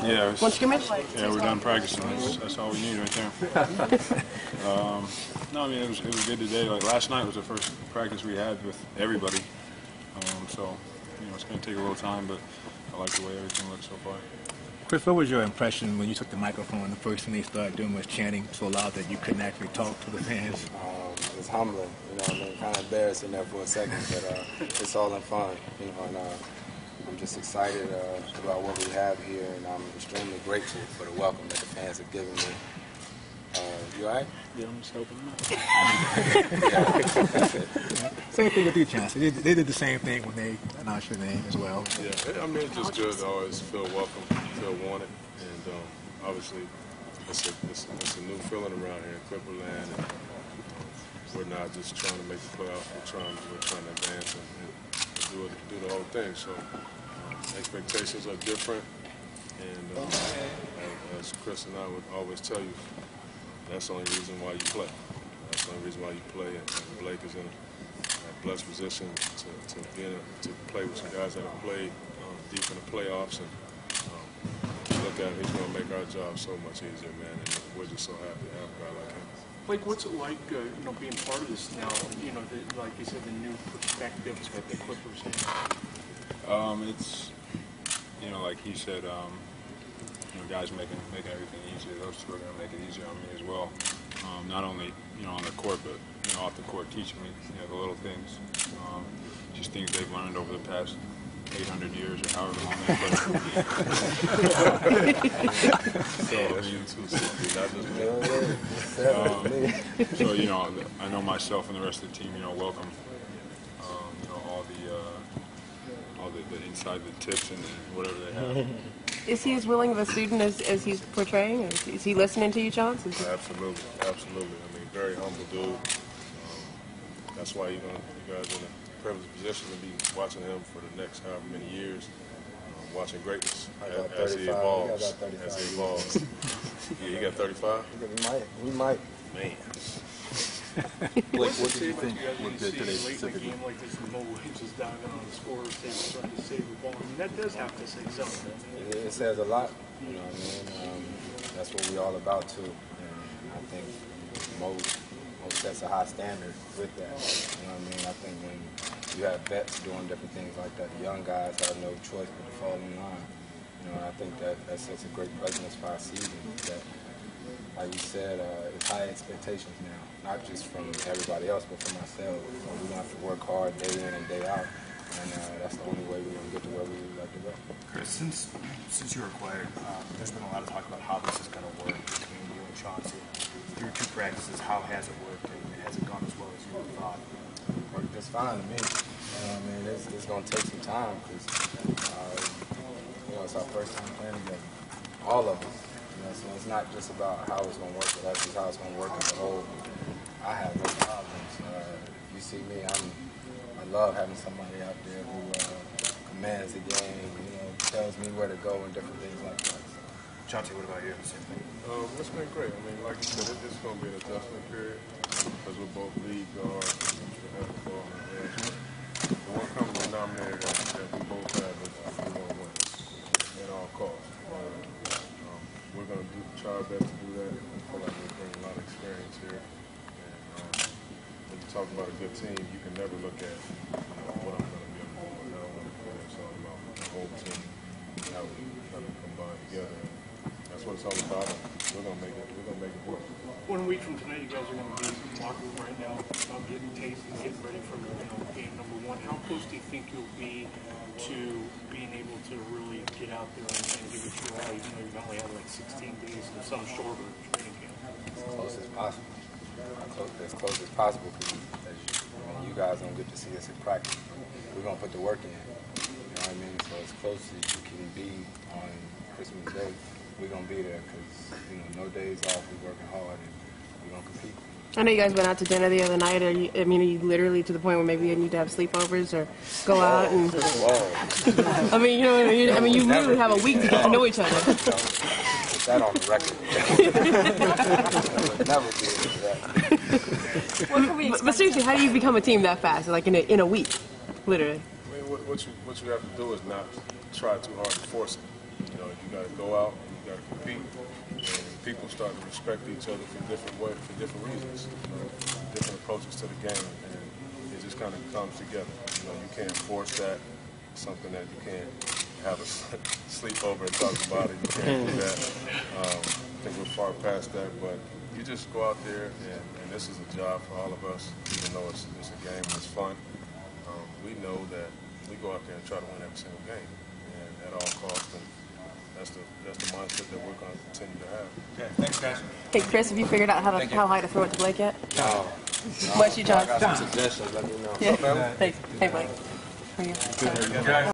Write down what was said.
Yeah. One scrimmage? Yeah, we're done practicing. That's all we need right there. No, I mean, it was good today. Like, last night was the first practice we had with everybody. So, you know, it's going to take a little time, but I like the way everything looks so far. Chris, what was your impression when you took the microphone? The first thing they started doing was chanting so loud that you couldn't actually talk to the fans. It's humbling, you know what I mean? Kind of embarrassing there for a second, but it's all in fun, you know, and I'm just excited about what we have here, and I'm extremely grateful for the welcome that the fans have given me. You all right? Yeah, I'm just helping them out. Same thing with you, Chauncey. They did the same thing when they announced your name as well. Yeah, I mean, it's just good to always feel welcome, feel wanted, and obviously it's a new feeling around here in Clipperland, and we're not just trying to make the playoffs, we're trying to advance and do the whole thing. So expectations are different, and as Chris and I would always tell you, that's the only reason why you play. That's the only reason why you play, and Blake is in a blessed position to play with some guys that have played deep in the playoffs, and look at him, he's going to make our job so much easier, man, and we're just so happy to have a guy like him. Like, what's it like, you know, being part of this now? You know, like you said, the new perspectives that the Clippers have. It's, you know, like he said, you know, guys making everything easier. Those two are going to make it easier on me as well. Not only, you know, on the court, but, you know, off the court, teaching me, you know, the little things. Just things they've learned over the past 800 years or however long they've been. So, you know, I know myself and the rest of the team, you know, welcome, you know, all the inside the tips and whatever they have. Is he as willing of a student as he's portraying? Is he listening to you, Chauncey? Absolutely, absolutely. I mean, very humble dude. That's why you guys are in a privileged position to be watching him for the next however many years, watching greatness as he evolves. As he evolves. Yeah, he got 35? We might. Man. Blake, what did you think with today specifically? A game like this, and Mo Williams is diving on the scorer's table trying to save the ball. I mean, that does have to say something. It says a lot, you know what I mean? That's what we're all about, too. And I think Mo sets a high standard with that. You know what I mean? I think when you have vets doing different things like that, the young guys have no choice but to fall in line. You know, and I think that sets a great precedent for our season. That, like you said, it's high expectations now, not just from everybody else, but from ourselves. So we're going to have to work hard day in and day out, and that's the only way we're going to get to where we would like to go. Chris, since you were acquired, there's been a lot of talk about how this is going to work between you and Chauncey. Through 2 practices, how has it worked, and has it gone as well as you would have thought? It worked just fine to me. I mean, it's going to take some time because, you know, it's our first time playing together, all of us. You know, so it's not just about how it's going to work with us, it's how it's going to work as a whole. I have no problems. You see me, I love having somebody out there who commands the game, you know, tells me where to go and different things like that. So. Chauncey, what about you? Same thing. It's been great. I mean, like you said, it's going to be an adjustment period because we're both lead guards and we have the ball on our edge. The one common denominator that we both have is we want to win at all costs. We're going to try our best to do that. I feel like we bring a lot of experience here. And when you talk about a good team, you can never look at what I'm going to be able to do. I don't want to put it. It's all about the whole team, how we combine together. That's what it's all about. We're going to make it work. 1 week from tonight, you guys are going to be in the locker room right now, getting taped and getting ready for game number 1. How close do you think you'll be to being able to really get out there and give it your all? Even though you've only had like 16 days and some shorter training camp. As close as possible. As close as possible because you guys don't get to see us in practice. We're going to put the work in. You know what I mean? So as close as you can be on Christmas Day, we're going to be there because, you know, no days off. We're working hard and we're going to compete. I know you guys went out to dinner the other night. Are you literally to the point where maybe you need to have sleepovers or go out and? Whoa. I mean, you know, you literally have a week to get to know each other. Put that on the record. Never be into that. But seriously, how do you become a team that fast? Like in a week, literally. I mean, what you have to do is not try too hard to force it. You know, you got to go out and you got to compete. And people start to respect each other for different reasons, you know, different approaches to the game, and it just kind of comes together. You know, you can't force that. It's something that you can't have a sleepover and talk about it. You can't do that. I think we're far past that, but you just go out there, and this is a job for all of us, even though it's a game and it's fun. We know that we go out there and try to win every single game, and at all costs, and that's the mindset that we're going to continue to have. Okay, thanks, guys. Hey, Chris, have you figured out how high to throw it to Blake yet? No. What's you, John? I got some suggestions. Let me know. Yeah. Thanks. Hey, Blake. How are you? Good.